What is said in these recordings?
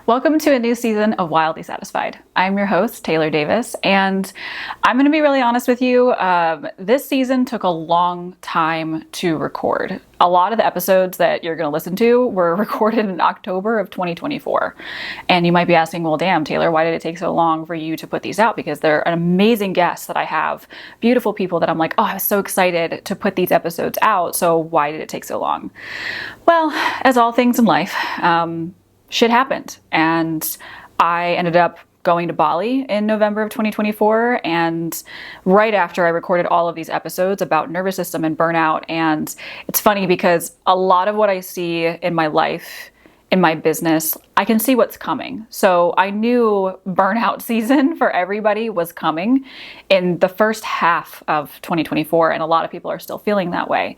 Welcome to a new season of Wildly Satisfied. I'm your host, Taylor Davis, and I'm going to be really honest with you. This season took a long time to record. A lot of the episodes that you're going to listen to were recorded in October of 2024. And you might be asking, well, damn, Taylor, why did it take so long for you to put these out? Because they're an amazing guest that I have, beautiful people that I'm like, oh, I was so excited to put these episodes out. So why did it take so long? Well, as all things in life, shit happened. And I ended up going to Bali in November of 2024. And right after I recorded all of these episodes about nervous system and burnout. And it's funny because a lot of what I see in my life, in my business, I can see what's coming. So I knew burnout season for everybody was coming in the first half of 2024. And a lot of people are still feeling that way.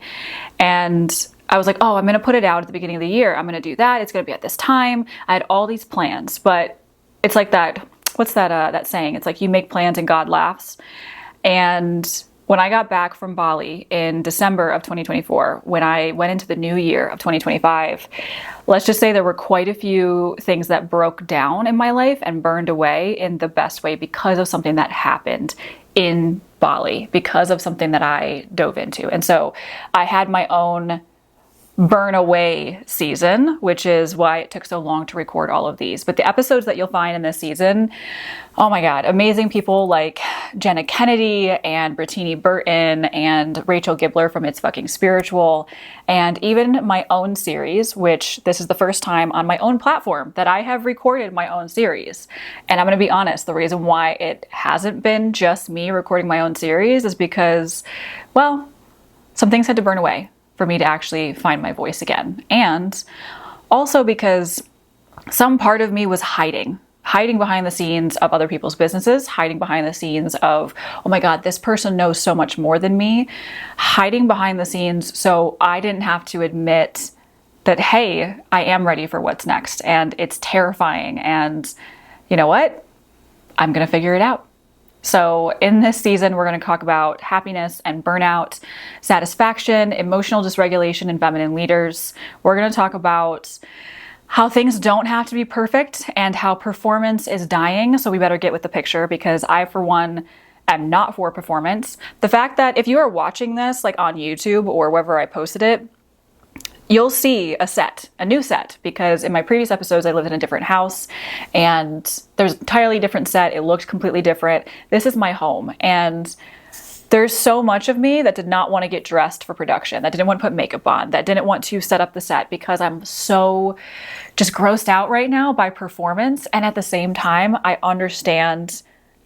And I was like, oh, I'm going to put it out at the beginning of the year. I'm going to do that. It's going to be at this time. I had all these plans, but it's like that. What's that saying? It's like you make plans and God laughs. And when I got back from Bali in December of 2024, when I went into the new year of 2025, let's just say there were quite a few things that broke down in my life and burned away in the best way because of something that happened in Bali, because of something that I dove into. And so I had my own burn away season, which is why it took so long to record all of these. But the episodes that you'll find in this season, oh my God, amazing people like Jenna Kennedy and Brittany Burton and Rachel Gibler from It's Fucking Spiritual, and even my own series, which this is the first time on my own platform that I have recorded my own series. And I'm going to be honest, the reason why it hasn't been just me recording my own series is because, well, some things had to burn away for me to actually find my voice again. And also because some part of me was hiding behind the scenes of other people's businesses, hiding behind the scenes of, oh my God, this person knows so much more than me, hiding behind the scenes so I didn't have to admit that, hey, I am ready for what's next. And it's terrifying. And you know what? I'm going to figure it out. So in this season, we're going to talk about happiness and burnout, satisfaction, emotional dysregulation in feminine leaders. We're going to talk about how things don't have to be perfect and how performance is dying. So we better get with the picture because I, for one, am not for performance. The fact that if you are watching this like on YouTube or wherever I posted it, you'll see a new set, because in my previous episodes, I lived in a different house and there's an entirely different set. It looked completely different. This is my home. And there's so much of me that did not want to get dressed for production, that didn't want to put makeup on, that didn't want to set up the set because I'm so just grossed out right now by performance. And at the same time, I understand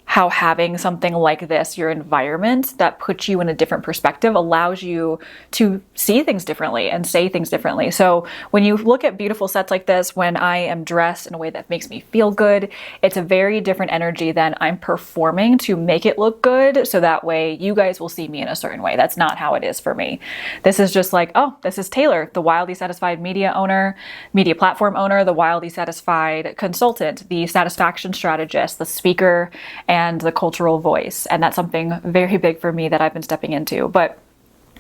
how having something like this, your environment that puts you in a different perspective, allows you to see things differently and say things differently. So when you look at beautiful sets like this, when I am dressed in a way that makes me feel good, it's a very different energy than I'm performing to make it look good. So that way you guys will see me in a certain way. That's not how it is for me. This is just like, oh, this is Taylor, the wildly satisfied media owner, media platform owner, the wildly satisfied consultant, the satisfaction strategist, the speaker, and the cultural voice. And that's something very big for me that I've been stepping into. But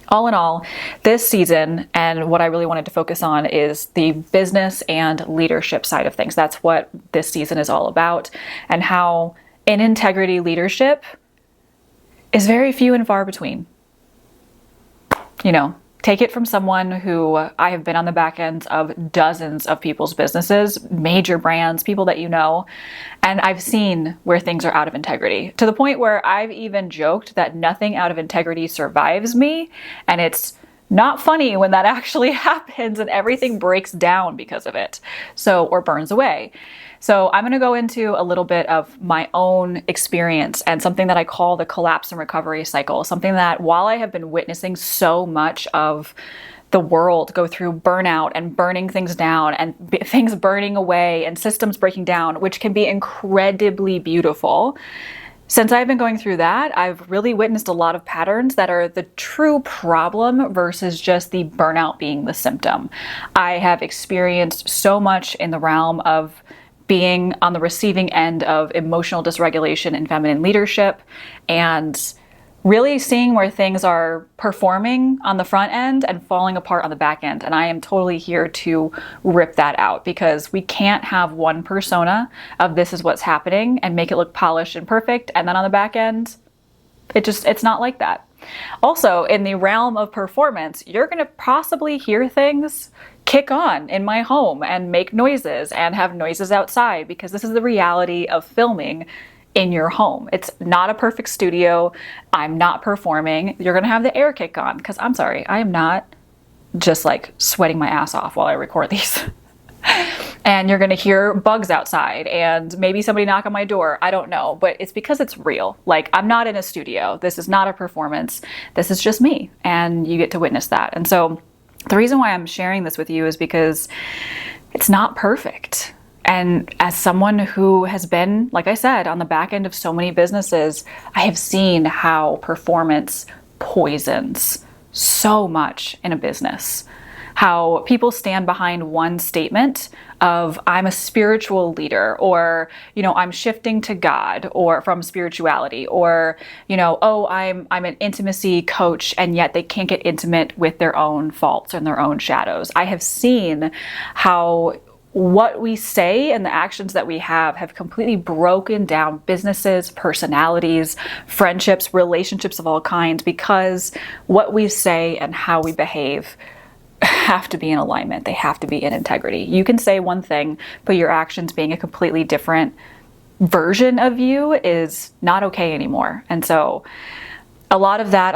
all in all, this season, and what I really wanted to focus on is the business and leadership side of things. That's what this season is all about, and how in integrity leadership is very few and far between. You know, take it from someone who I have been on the back ends of dozens of people's businesses, major brands, people that you know, and I've seen where things are out of integrity, to the point where I've even joked that nothing out of integrity survives me, and it's not funny when that actually happens and everything breaks down because of it, or burns away. So I'm going to go into a little bit of my own experience and something that I call the collapse and recovery cycle, something that while I have been witnessing so much of the world go through burnout and burning things down and things burning away and systems breaking down, which can be incredibly beautiful. Since I've been going through that, I've really witnessed a lot of patterns that are the true problem versus just the burnout being the symptom. I have experienced so much in the realm of being on the receiving end of emotional dysregulation in feminine leadership and really seeing where things are performing on the front end and falling apart on the back end. And I am totally here to rip that out, because we can't have one persona of this is what's happening and make it look polished and perfect, and then on the back end, it's not like that. Also, in the realm of performance, you're going to possibly hear things kick on in my home and make noises and have noises outside, because this is the reality of filming in your home. It's not a perfect studio. I'm not performing. You're going to have the air kick on, because I'm sorry, I am not just like sweating my ass off while I record these. And you're going to hear bugs outside and maybe somebody knock on my door. I don't know, but it's because it's real. Like, I'm not in a studio. This is not a performance. This is just me, and you get to witness that. And so the reason why I'm sharing this with you is because it's not perfect. And as someone who has been, like I said, on the back end of so many businesses, I have seen how performance poisons so much in a business. How people stand behind one statement of, I'm a spiritual leader, or, I'm shifting to God, or from spirituality, or, oh, I'm an intimacy coach, and yet they can't get intimate with their own faults and their own shadows. I have seen how what we say and the actions that we have completely broken down businesses, personalities, friendships, relationships of all kinds, because what we say and how we behave have to be in alignment. They have to be in integrity. You can say one thing, but your actions being a completely different version of you is not okay anymore. And so a lot of that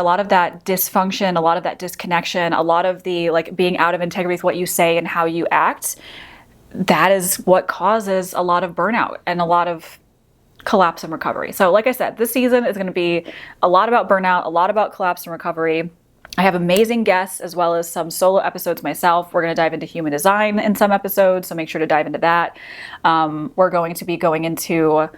dysfunction, a lot of that disconnection, a lot of the being out of integrity with what you say and how you act, that is what causes a lot of burnout and a lot of collapse and recovery. So like I said, this season is going to be a lot about burnout, a lot about collapse and recovery. I have amazing guests as well as some solo episodes myself. We're going to dive into human design in some episodes, so make sure to dive into that. We're going to be going into,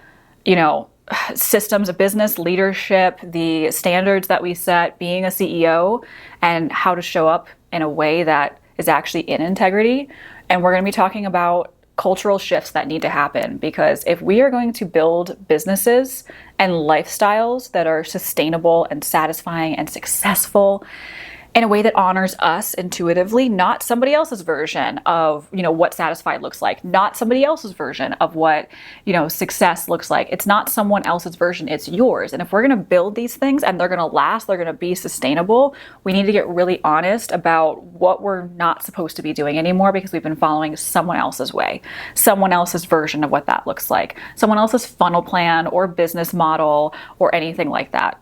systems of business, leadership, the standards that we set, being a CEO, and how to show up in a way that is actually in integrity. And we're going to be talking about cultural shifts that need to happen, because if we are going to build businesses and lifestyles that are sustainable and satisfying and successful in a way that honors us intuitively, not somebody else's version of, what satisfied looks like, not somebody else's version of what, success looks like. It's not someone else's version, it's yours. And if we're going to build these things and they're going to last, they're going to be sustainable, we need to get really honest about what we're not supposed to be doing anymore, because we've been following someone else's way, someone else's version of what that looks like, someone else's funnel plan or business model or anything like that.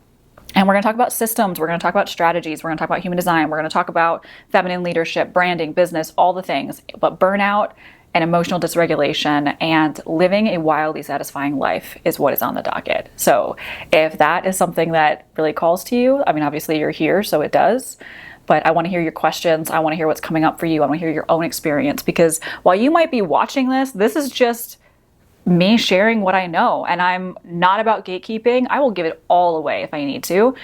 And we're going to talk about systems, we're going to talk about strategies, we're going to talk about human design, we're going to talk about feminine leadership, branding, business, all the things. But burnout and emotional dysregulation and living a wildly satisfying life is what is on the docket. So if that is something that really calls to you, obviously you're here, so it does. But I want to hear your questions. I want to hear what's coming up for you. I want to hear your own experience, because while you might be watching this is just me sharing what I know, and I'm not about gatekeeping. I will give it all away if I need to,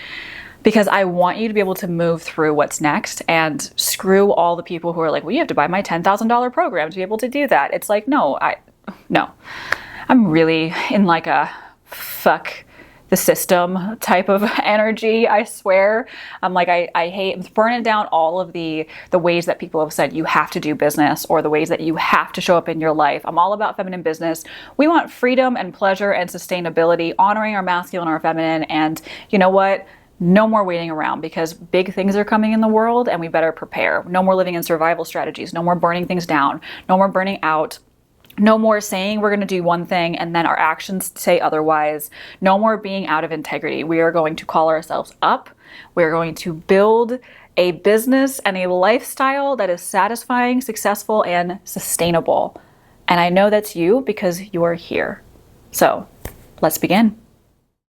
because I want you to be able to move through what's next, and screw all the people who are like, well, you have to buy my $10,000 program to be able to do that. It's like, no. I'm really in a fuck the system type of energy, I swear. I hate burning down all of the ways that people have said you have to do business, or the ways that you have to show up in your life. I'm all about feminine business. We want freedom and pleasure and sustainability, honoring our masculine and our feminine. And you know what? No more waiting around, because big things are coming in the world and we better prepare. No more living in survival strategies. No more burning things down. No more burning out. No more saying we're going to do one thing and then our actions say otherwise. No more being out of integrity. We are going to call ourselves up. We're going to build a business and a lifestyle that is satisfying, successful, and sustainable. And I know that's you, because you're here. So let's begin.